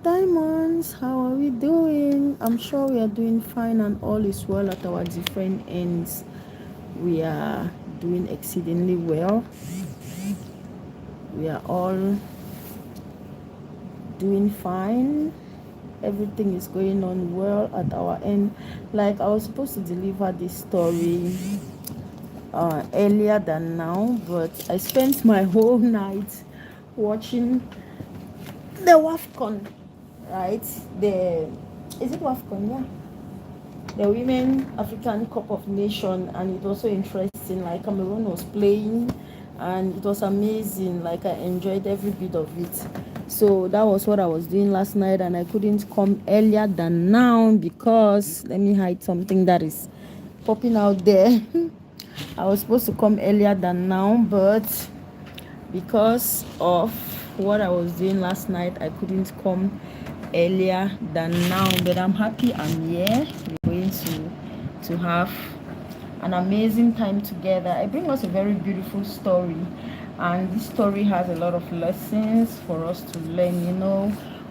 Diamonds, how are we doing? I'm sure we are doing fine and all is well at our different ends. We are doing exceedingly well. We are all doing fine. Everything is going on well at our end. Like, I was supposed to deliver this story earlier than now, but I spent my whole night watching the WAFCON, right? The is it WAFCON? Yeah, the Women African Cup of Nation, and it was so interesting. Like, Cameroon was playing, and it was amazing. Like, I enjoyed every bit of it. So that was what I was doing last night, and I couldn't come earlier than now because let me hide something that is popping out there. I was supposed to come earlier than now, but because of what I was doing last night, I couldn't come earlier than now. But I'm happy I'm here. We're going to have an amazing time together. I bring us a very beautiful story, and this story has a lot of lessons for us to learn.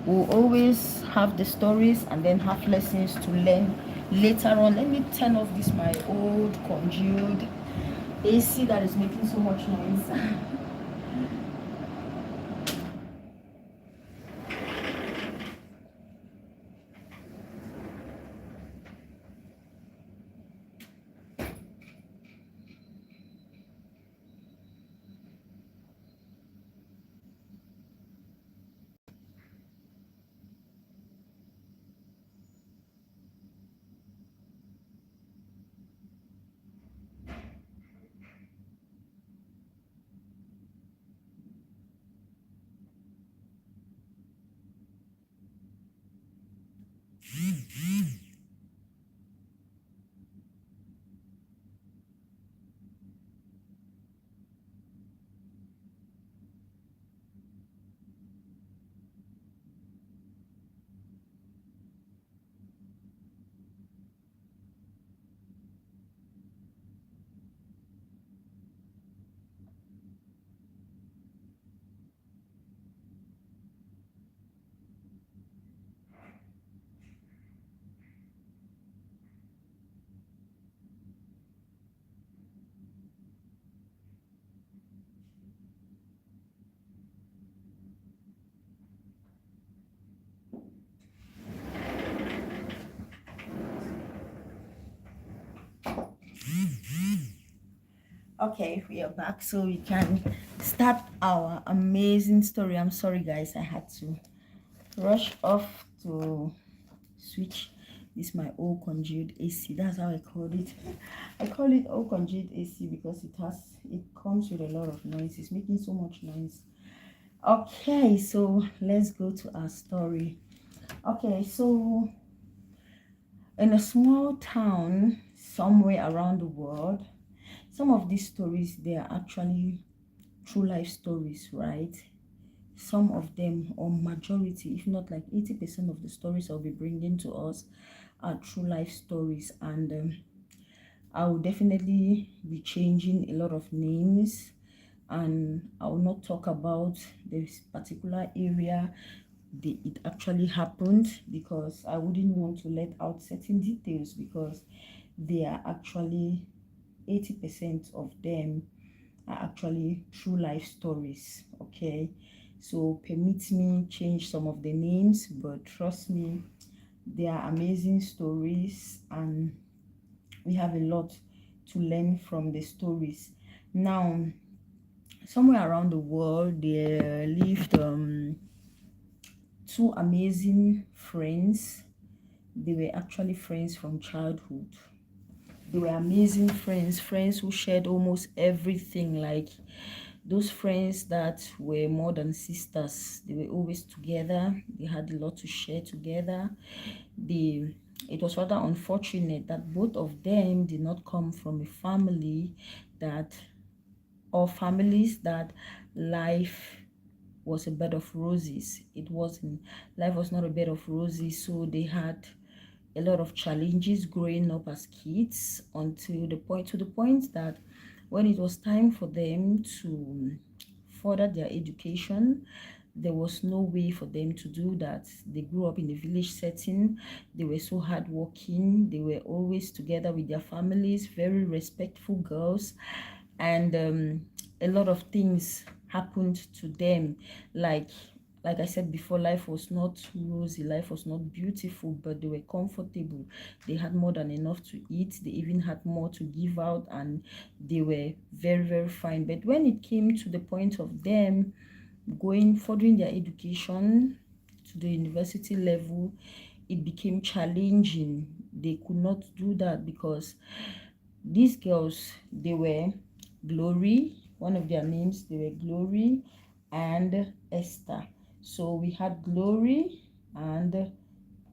We'll always have the stories and then have lessons to learn later on. Let me turn off this my old congealed AC that is making so much noise. Okay, we are back, so we can start our amazing story. I'm sorry, guys, I had to rush off to switch this my old congealed AC. That's how I called it. I call it old congealed AC because it comes with a lot of noise. It's making so much noise. Okay, so let's go to our story. Okay, so in a small town somewhere around the world, some of these stories, they are actually true life stories, right? Some of them, or majority, if not like 80% of the stories I'll be bringing to us are true life stories. And I will definitely be changing a lot of names, and I will not talk about this particular area it actually happened, because I wouldn't want to let out certain details, because they are actually 80% of them are actually true life stories. Okay, so permit me change some of the names, but trust me, they are amazing stories, and we have a lot to learn from the stories. Now, somewhere around the world, there lived two amazing friends. They were actually friends from childhood. They were amazing friends who shared almost everything. Like, those friends that were more than sisters. They were always together. They had a lot to share together. It was rather unfortunate that both of them did not come from a family that, or families that life was a bed of roses. It wasn't. Life was not a bed of roses. So they had a lot of challenges growing up as kids, until the point that when it was time for them to further their education, there was no way for them to do that. They grew up in a village setting. They were so hardworking. They were always together with their families, very respectful girls. And a lot of things happened to them. Like I said before, life was not rosy, life was not beautiful, but they were comfortable. They had more than enough to eat. They even had more to give out, and they were very, very fine. But when it came to the point of them going furthering their education to the university level, it became challenging. They could not do that because these girls, they were Glory, one of their names, they were Glory and Esther. So we had Glory and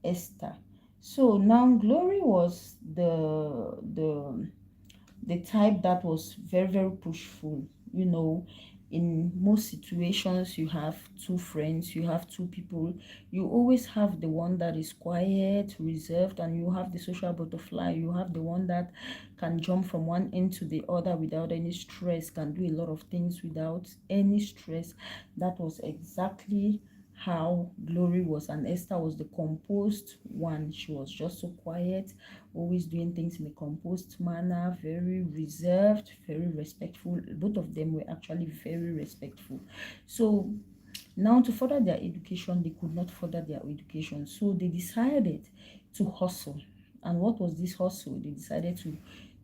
Esther. So now Glory was the type that was very, very pushful. You know, in most situations, you have two friends, you have two people. You always have the one that is quiet, reserved, and you have the social butterfly. You have the one that can jump from one end to the other without any stress, can do a lot of things without any stress. That was exactly how Glory was, and Esther was the composed one. She was just so quiet, always doing things in a composed manner, very reserved, very respectful. Both of them were actually very respectful. So now to further their education, they could not further their education, so they decided to hustle. And what was this hustle? They decided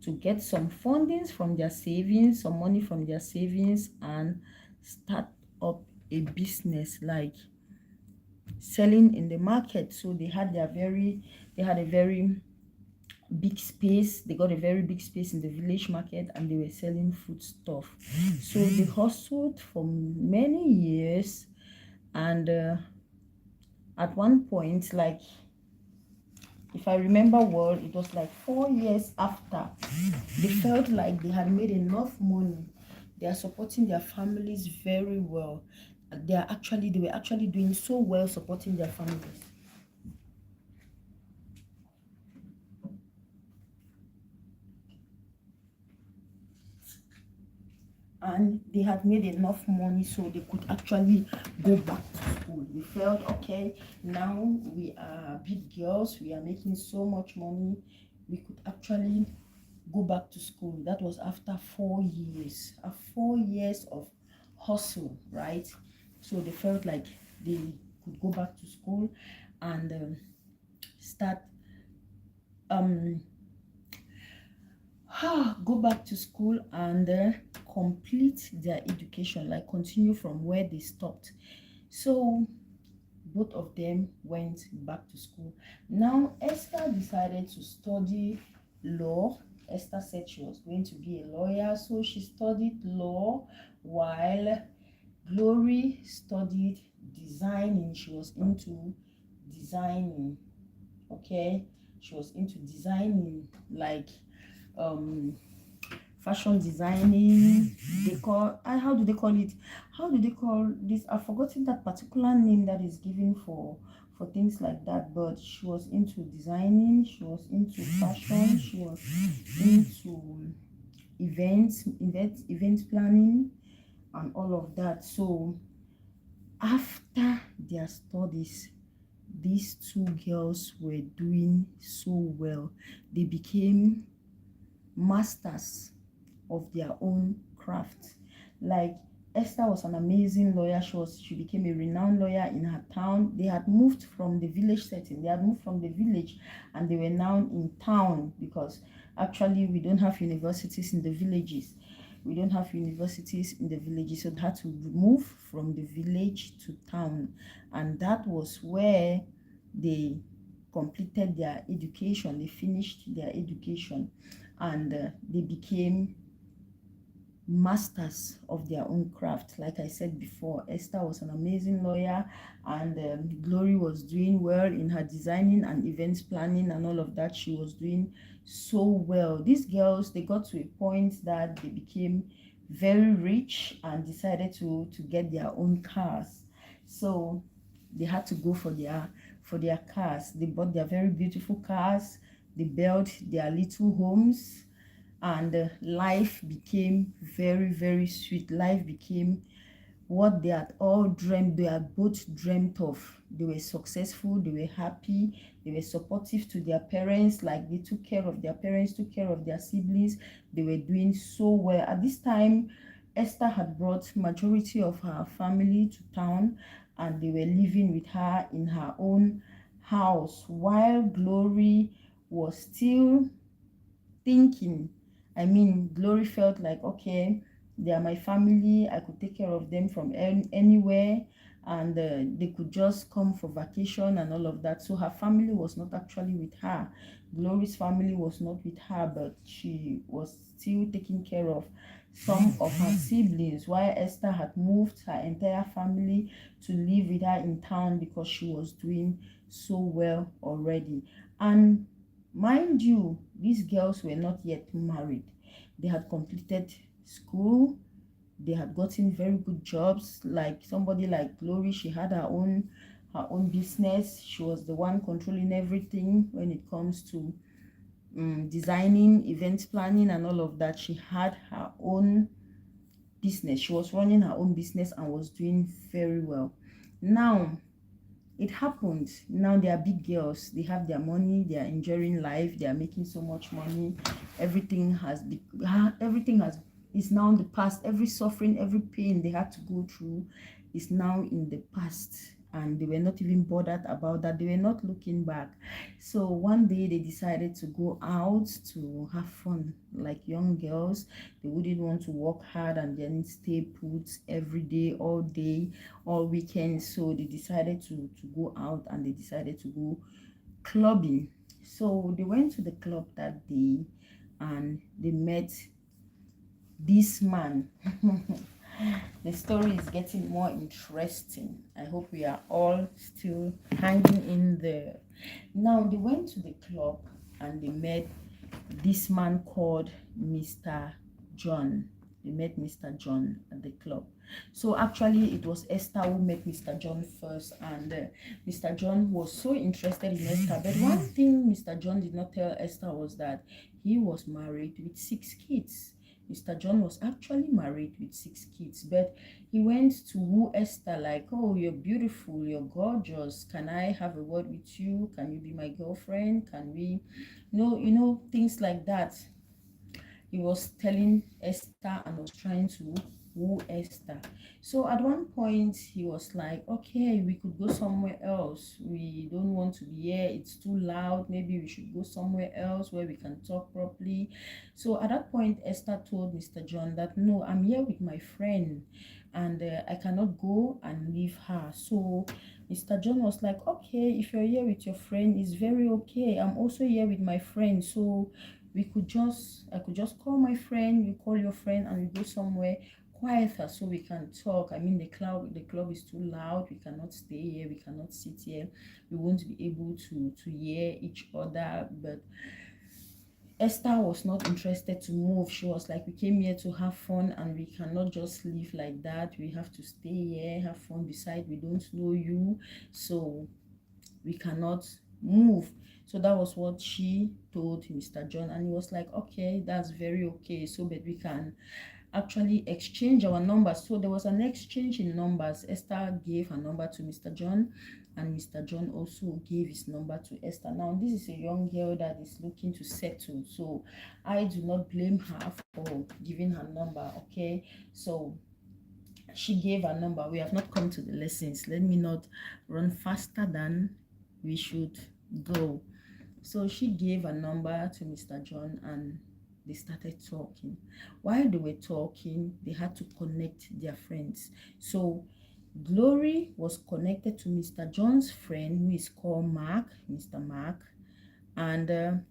to get some fundings from their savings, some money from their savings, and start up a business, like selling in the market. So they had a very big space. They got a very big space in the village market, and they were selling food stuff. So they hustled for many years, and at one point, like, if I remember well, it was like 4 years after, they felt like they had made enough money. They are supporting their families very well. They were actually doing so well supporting their families. And they had made enough money so they could actually go back to school. We felt, okay, now we are big girls, we are making so much money, we could actually go back to school. That was after 4 years, 4 years of hustle, right? So they felt like they could go back to school and start go back to school and complete their education, like continue from where they stopped. So both of them went back to school. Now Esther decided to study law. Esther said she was going to be a lawyer, so she studied law, while Glory studied designing. She was into designing. Okay, she was into designing, like fashion designing. They call, how do they call it, how do they call this, I've forgotten that particular name that is given for things like that. But she was into designing, she was into fashion, she was into event planning and all of that. So after their studies, these two girls were doing so well. They became masters of their own craft. Like, Esther was an amazing lawyer. She became a renowned lawyer in her town. They had moved from the village setting. They had moved from the village and they were now in town, because actually we don't have universities in the villages. We don't have universities in the villages, so they had to move from the village to town. And that was where they completed their education. They finished their education, and they became masters of their own craft. Like I said before, Esther was an amazing lawyer, and Glory was doing well in her designing and events planning and all of that. She was doing so well. These girls, they got to a point that they became very rich and decided to get their own cars. So they had to go for their cars. They bought their very beautiful cars. They built their little homes, and life became very, very sweet. Life became what they had all dreamt, they had both dreamt of. They were successful, they were happy, they were supportive to their parents, like they took care of their parents, took care of their siblings. They were doing so well. At this time, Esther had brought majority of her family to town, and they were living with her in her own house, while Glory was still thinking. I mean, Glory felt like, okay, they are my family, I could take care of them from anywhere, and they could just come for vacation and all of that. So her family was not actually with her. Glory's family was not with her, but she was still taking care of some of her siblings, while Esther had moved her entire family to live with her in town because she was doing so well already. And mind you, these girls were not yet married. They had completed school. They had gotten very good jobs. Like somebody like Glory, she had her own business. She was the one controlling everything when it comes to designing, event planning, and all of that. She had her own business. She was running her own business and was doing very well. Now, it happened. Now they are big girls. They have their money. They are enjoying life. They are making so much money. Everything has is now in the past. Every suffering, every pain they had to go through is now in the past, and they were not even bothered about that. They were not looking back. So one day they decided to go out to have fun like young girls. They wouldn't want to work hard and then stay put every day, all day, all weekend. So they decided to go out, and they decided to go clubbing. So they went to the club that day, and they met this man. The story is getting more interesting. I hope we are all still hanging in there. Now they went to the club, and they met this man called Mr. John. They met Mr. John at the club. So actually it was Esther who met Mr. John first, and Mr. John was so interested in Esther. But one thing Mr. John did not tell Esther was that he was married with 6 kids. Mr. John was actually married with 6 kids, but he went to woo Esther like, oh, you're beautiful, you're gorgeous. Can I have a word with you? Can you be my girlfriend? Can we, things like that. He was telling Esther and was trying to woo Esther. So at one point he was like, okay, we could go somewhere else. We don't want to be here. It's too loud. Maybe we should go somewhere else where we can talk properly. So at that point, Esther told Mr. John that, no, I'm here with my friend, and I cannot go and leave her. So Mr. John was like, okay, if you're here with your friend, it's very okay. I'm also here with my friend. So I could just call my friend, you call your friend, and we go somewhere quieter so we can talk. I mean, the club is too loud. We cannot stay here. We cannot sit here. We won't be able to hear each other. But Esther was not interested to move. She was like, we came here to have fun, and we cannot just leave like that. We have to stay here, have fun. Besides, we don't know you, so we cannot move. So that was what she told Mr. John, and he was like, okay, that's very okay. So but we can actually exchange our numbers. So there was an exchange in numbers. Esther gave her number to Mr. John, and Mr. John also gave his number to Esther. Now this is a young girl that is looking to settle, so I do not blame her for giving her number. Okay, so she gave her number. We have not come to the lessons. Let me not run faster than we should go. So she gave a number to Mr. John, and they started talking. While they were talking, they had to connect their friends. So Glory was connected to Mr. John's friend, who is called Mark, Mr. Mark, and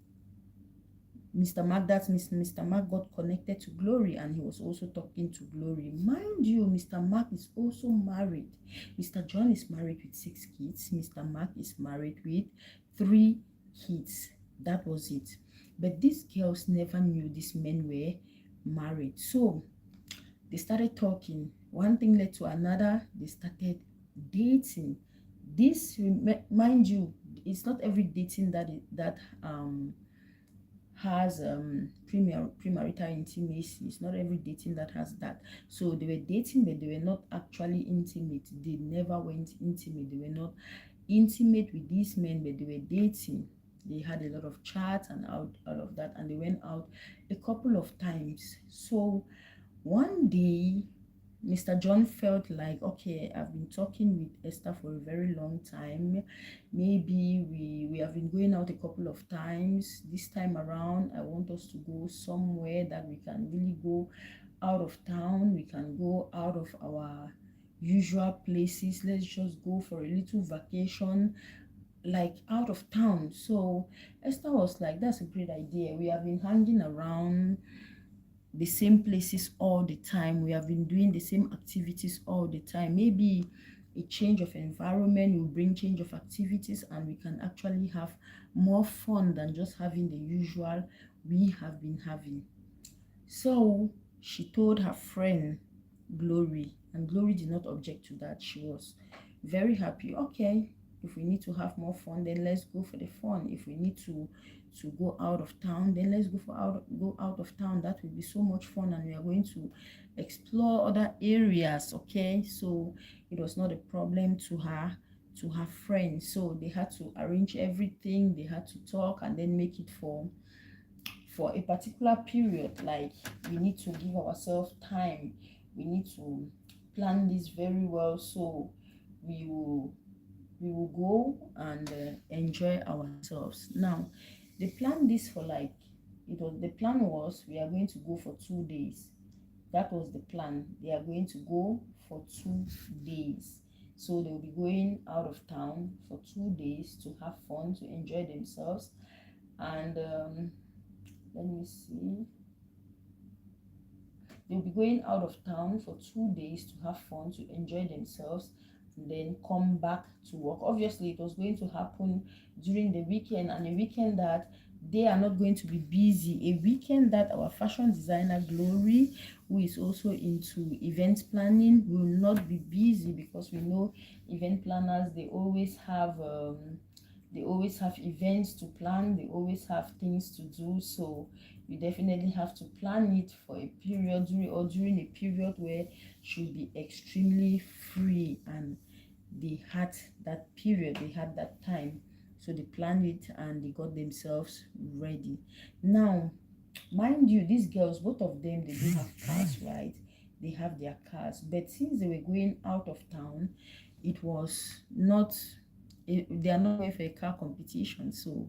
Mr. Mark got connected to Glory, and he was also talking to Glory. Mind you, Mr. Mark is also married. Mr. John is married with 6 kids. Mr. Mark is married with 3 kids. That was it. But these girls never knew these men were married. So they started talking. One thing led to another. They started dating. This, mind you, it's not every dating that has premarital intimacy. It's not every dating that has that. So they were dating, but they were not actually intimate. They never went intimate. They were not intimate with these men, but they were dating. They had a lot of chats and all of that, and they went out a couple of times. So one day, Mr. John felt like, okay, I've been talking with Esther for a very long time. Maybe we have been going out a couple of times. This time around, I want us to go somewhere that we can really go out of town. We can go out of our usual places. Let's just go for a little vacation, like out of town. So Esther was like, that's a great idea. We have been hanging around the same places all the time. We have been doing the same activities all the time. Maybe a change of environment will bring change of activities, and we can actually have more fun than just having the usual we have been having. So she told her friend Glory, and Glory did not object to that. She was very happy. Okay, if we need to have more fun, then let's go for the fun. If we need to go out of town, then let's go out of town. That will be so much fun, and we are going to explore other areas. Okay, so it was not a problem to her friends. So they had to arrange everything. They had to talk and then make it for a particular period. Like, we need to give ourselves time. We need to plan this very well, so we will go and enjoy ourselves. Now they planned this for, like, the plan was, we are going to go for 2 days. That was the plan. They are going to go for 2 days. So they'll be going out of town for 2 days to have fun, to enjoy themselves. And let me see, they'll be going out of town for 2 days to have fun, to enjoy themselves, and then come back to work. Obviously it was going to happen during the weekend, and a weekend that they are not going to be busy, a weekend that our fashion designer Glory, who is also into event planning, will not be busy, because we know event planners, they always have events to plan, they always have things to do. So we definitely have to plan it for a period, during a period where she'll be extremely free, and they had that period, they had that time. So they planned it and they got themselves ready. Now, mind you, these girls, both of them, they do have cars, right? They have their cars, but since they were going out of town, it was not, they are not going for a car competition. So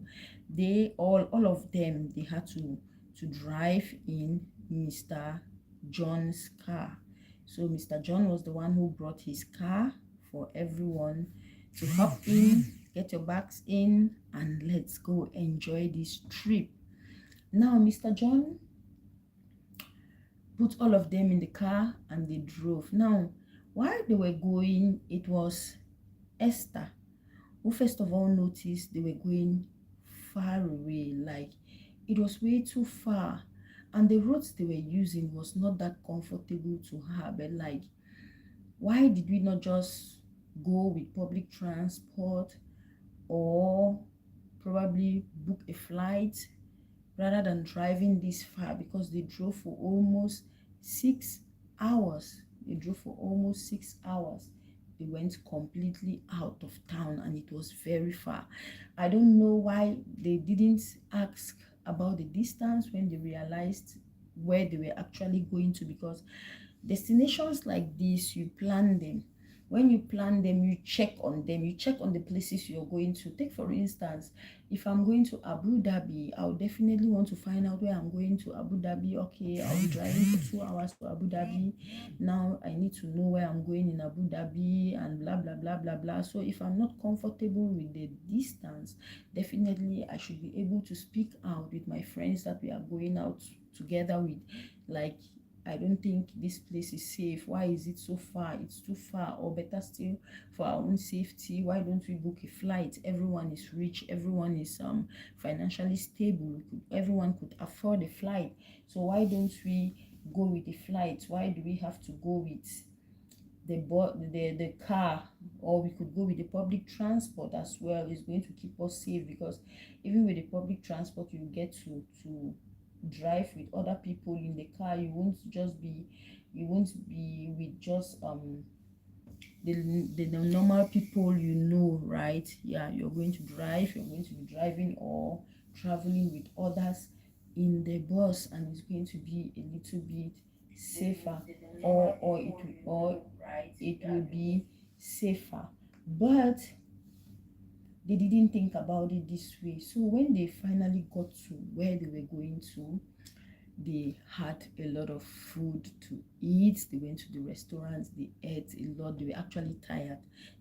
they all of them, they had to drive in Mr. John's car. So Mr. John was the one who brought his car for everyone to hop in, get your bags in, and let's go enjoy this trip. Now Mr. John put all of them in the car and they drove. Now while they were going, it was Esther who first of all noticed they were going far away. Like, it was way too far, and the roads they were using was not that comfortable to her. But like, why did we not just go with public transport, or probably book a flight, rather than driving this far? Because they drove for almost 6 hours. They drove for almost 6 hours. They went completely out of town, and it was very far. I don't know why they didn't ask about the distance when they realized where they were actually going to, because destinations like this, you plan them. When you plan them, you check on them, you check on the places you're going to. Take for instance, if I'm going to Abu Dhabi, I'll definitely want to find out where I'm going to Abu Dhabi. Okay, I'll be driving for 2 hours to Abu Dhabi. Now I need to know where I'm going in Abu Dhabi, and blah blah blah blah blah. So if I'm not comfortable with the distance, definitely I should be able to speak out with my friends that we are going out together with. Like, I don't think this place is safe. Why is it so far? It's too far. Or better still, for our own safety, why don't we book a flight? Everyone is rich, everyone is financially stable, everyone could afford a flight. So why don't we go with the flight? Why do we have to go with the car, or we could go with the public transport as well. Is going to keep us safe, because even with the public transport you get to drive with other people in the car. You won't be with just the normal people, right? Yeah, you're going to drive, you're going to be driving or traveling with others in the bus, and it's going to be a little bit safer, or it will be safer. But they didn't think about it this way. So when they finally got to where they were going to, they had a lot of food to eat. They went to the restaurants, they ate a lot. They were actually tired.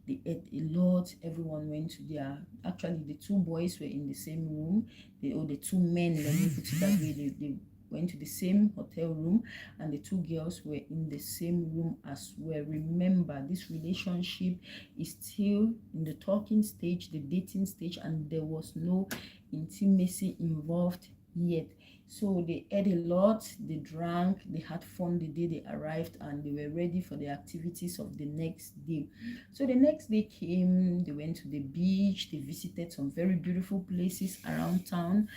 They ate a lot. Everyone went to their, actually the two boys were in the same room. The two men, let me put it that way, they went to the same hotel room, and the two girls were in the same room as well. Remember, this relationship is still in the talking stage, the dating stage, and there was no intimacy involved yet. So they ate a lot, they drank, they had fun the day they arrived, and they were ready for the activities of the next day. So the next day came, they went to the beach, they visited some very beautiful places around town,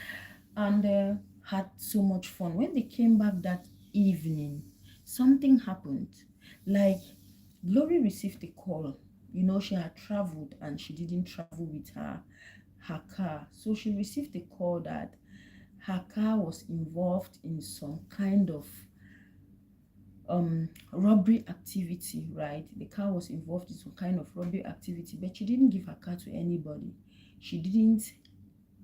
and had so much fun. When they came back that evening, something happened. Like, Glory received a call. She had traveled and she didn't travel with her car. So she received a call that her car was involved in some kind of robbery activity, right? The car was involved in some kind of robbery activity, but she didn't give her car to anybody. She didn't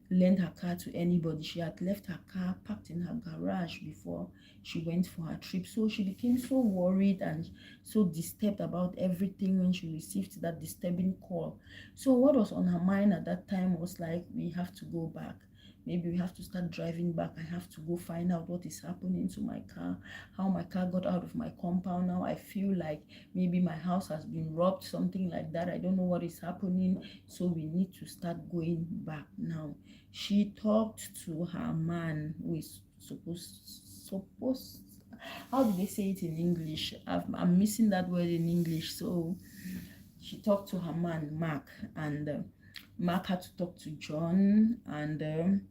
lend her car to anybody. She had left her car parked in her garage before she went for her trip. So she became so worried and so disturbed about everything when she received that disturbing call. So what was on her mind at that time was like, we have to go back. Maybe we have to start driving back. I have to go find out what is happening to my car, how my car got out of my compound. Now I feel like maybe my house has been robbed, something like that. I don't know what is happening. So we need to start going back now. She talked to her man, who is supposed, how do they say it in English? I'm missing that word in English. So she talked to her man, Mark, and Mark had to talk to John, and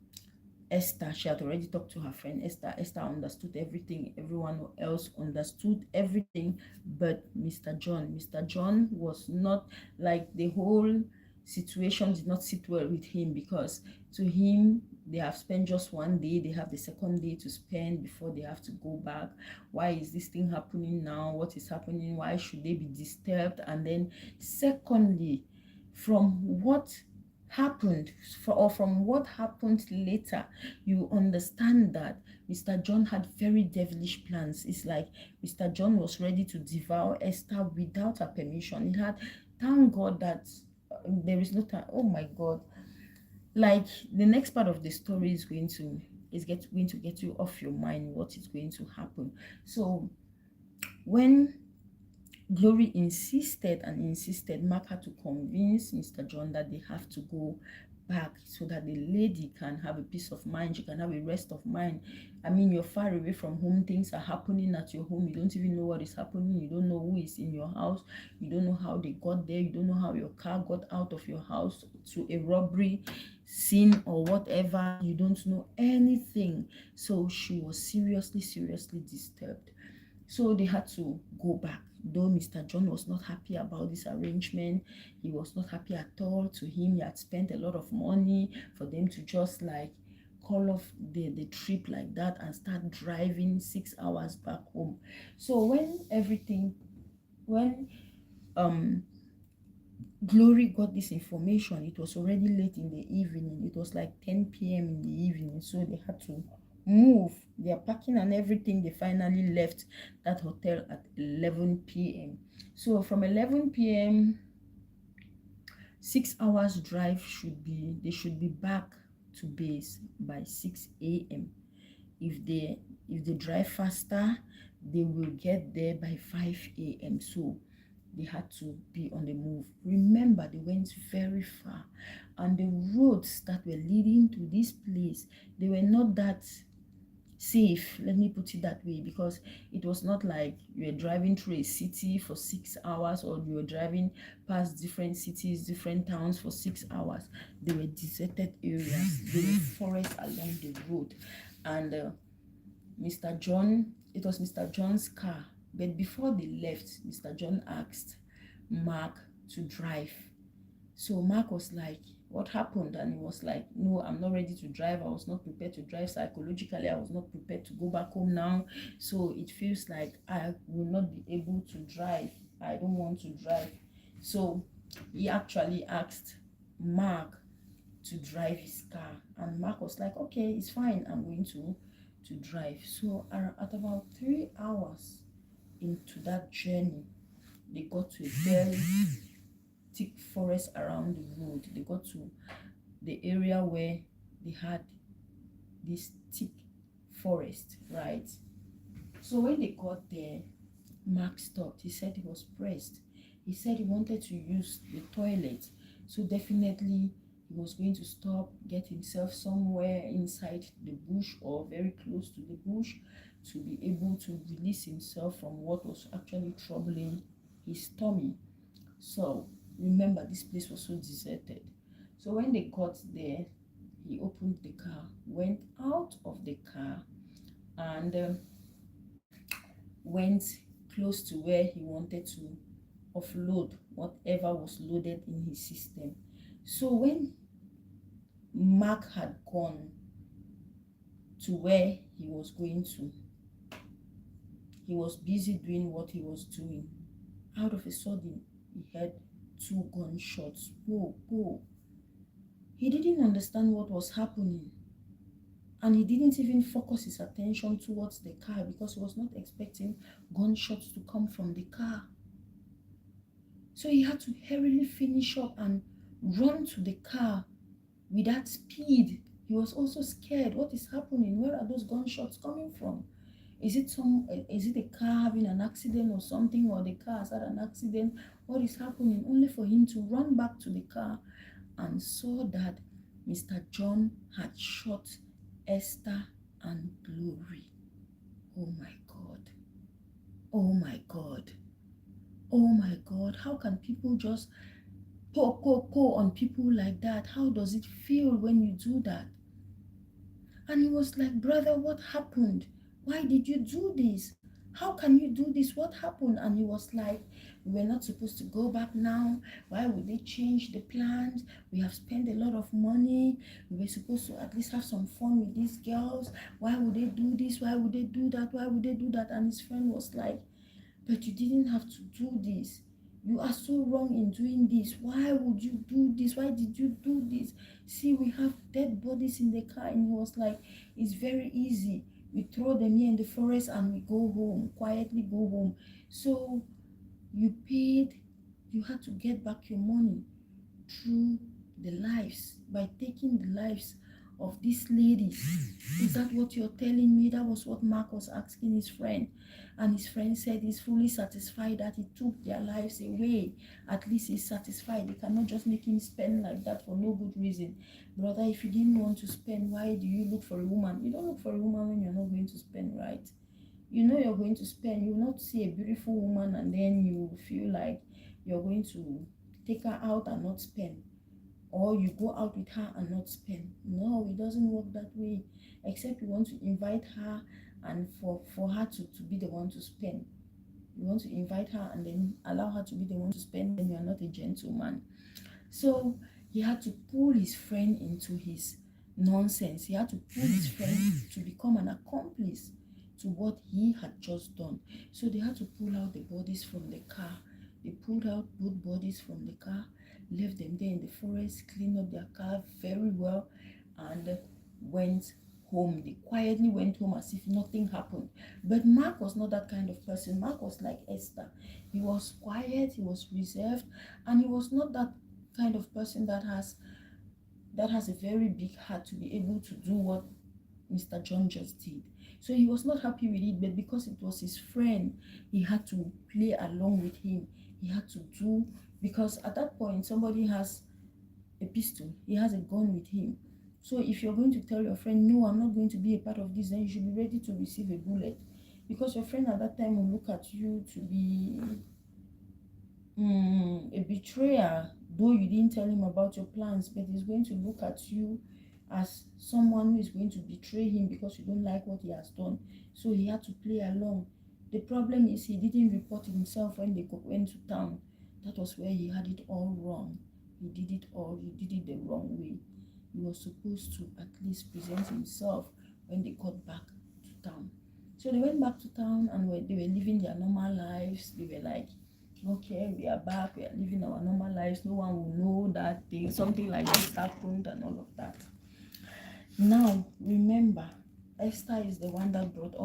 Esther. She had already talked to her friend Esther. Esther understood everything. Everyone else understood everything but Mr. John. Mr. John was not, like, the whole situation did not sit well with him, because to him, they have spent just one day. They have the second day to spend before they have to go back. Why is this thing happening now? What is happening? Why should they be disturbed? And then secondly, from what happened, or from what happened later, you understand that Mr. John had very devilish plans. It's like Mr. John was ready to devour Esther without her permission. He had, thank God that there is no time. Oh my God. Like, the next part of the story is going to get you off your mind what is going to happen. So when Glory insisted and insisted, Mark had to convince Mr. John that they have to go back so that the lady can have a peace of mind. She can have a rest of mind. I mean, you're far away from home. Things are happening at your home. You don't even know what is happening. You don't know who is in your house. You don't know how they got there. You don't know how your car got out of your house to a robbery scene or whatever. You don't know anything. So she was seriously disturbed. So they had to go back. Though Mr. John was not happy about this arrangement, he was not happy at all. To him, he had spent a lot of money for them to just like call off the trip like that and start driving 6 hours back home. So when Glory got this information, it was already late in the evening. It was like 10 p.m. in the evening. So they had to move their packing and everything. They finally left that hotel at 11 p.m. So from 11 p.m., 6 hours drive, they should be back to base by 6 a.m. If they drive faster, they will get there by 5 a.m. So they had to be on the move. Remember, they went very far, and the roads that were leading to this place, they were not that safe, let me put it that way, because it was not like you were driving through a city for 6 hours, or you were driving past different cities, different towns for 6 hours. They were deserted areas, there were forests along the road. And Mr. John, it was Mr. John's car, but before they left, Mr. John asked Mark to drive. So Mark was like, what happened? And he was like, no, I'm not ready to drive. I was not prepared to drive psychologically. I was not prepared to go back home now. So it feels like I will not be able to drive. I don't want to drive. So he actually asked Mark to drive his car. And Mark was like, okay, it's fine. I'm going to drive. So at about 3 hours into that journey, they got to a very thick forest around the road. They got to the area where they had this thick forest, right? So when they got there, Mark stopped. He said he was pressed. He said he wanted to use the toilet. So definitely he was going to stop, get himself somewhere inside the bush or very close to the bush to be able to release himself from what was actually troubling his tummy. So remember, this place was so deserted. So when they got there, he opened the car, went out of the car, and went close to where he wanted to offload whatever was loaded in his system. So when Mark had gone to where he was going to, he was busy doing what he was doing. Out of a sudden, he heard 2 gunshots. Whoa, whoa. He didn't understand what was happening. And he didn't even focus his attention towards the car because he was not expecting gunshots to come from the car. So he had to hurriedly finish up and run to the car with that speed. He was also scared. What is happening? Where are those gunshots coming from? Is it a car having an accident or something, or the car has had an accident? What is happening? Only for him to run back to the car and saw that Mr. John had shot Esther and Glory. Oh my God. Oh my God. Oh my God. How can people just go on people like that? How does it feel when you do that? And he was like, brother, what happened? Why did you do this? How can you do this? What happened? And he was like, we were not supposed to go back now. Why would they change the plans? We have spent a lot of money. We were supposed to at least have some fun with these girls. Why would they do this? Why would they do that? Why would they do that? And his friend was like, but you didn't have to do this. You are so wrong in doing this. Why would you do this? Why did you do this? See, we have dead bodies in the car. And he was like, it's very easy. We throw them here in the forest and we go home, quietly go home. So you had to get back your money through the lives, by taking the lives of these ladies. Is that what you're telling me? That was what Mark was asking his friend. And his friend said he's fully satisfied that he took their lives away. At least he's satisfied. They cannot just make him spend like that for no good reason. Brother, if you didn't want to spend, why do you look for a woman? You don't look for a woman when you're not going to spend, right? You know you're going to spend. You will not see a beautiful woman and then you feel like you're going to take her out and not spend, or you go out with her and not spend. No, it doesn't work that way, except you want to invite her and for her to be the one to spend. You want to invite her and then allow her to be the one to spend, and you're not a gentleman. So he had to pull his friend into his nonsense. He had to pull his friend to become an accomplice to what he had just done. So they had to pull out the bodies from the car. They pulled out both bodies from the car, left them there in the forest, cleaned up their car very well, and went home. They quietly went home as if nothing happened. But Mark was not that kind of person. Mark was like Esther. He was quiet, he was reserved, and he was not that kind of person that has a very big heart to be able to do what Mr. John just did. So he was not happy with it, but because it was his friend, he had to play along with him. He had to do, because at that point somebody has a pistol, he has a gun with him. So if you're going to tell your friend, no, I'm not going to be a part of this, then you should be ready to receive a bullet, because your friend at that time will look at you to be a betrayer. Though you didn't tell him about your plans, but he's going to look at you as someone who is going to betray him because you don't like what he has done. So he had to play along. The problem is he didn't report himself when they went to town. That was where he had it all wrong. He did it the wrong way. He was supposed to at least present himself when they got back to town. So they went back to town and they were living their normal lives. They were like, okay, we are back, we are living our normal lives, no one will know that something like this happened and all of that. Now remember, Esther is the one that brought all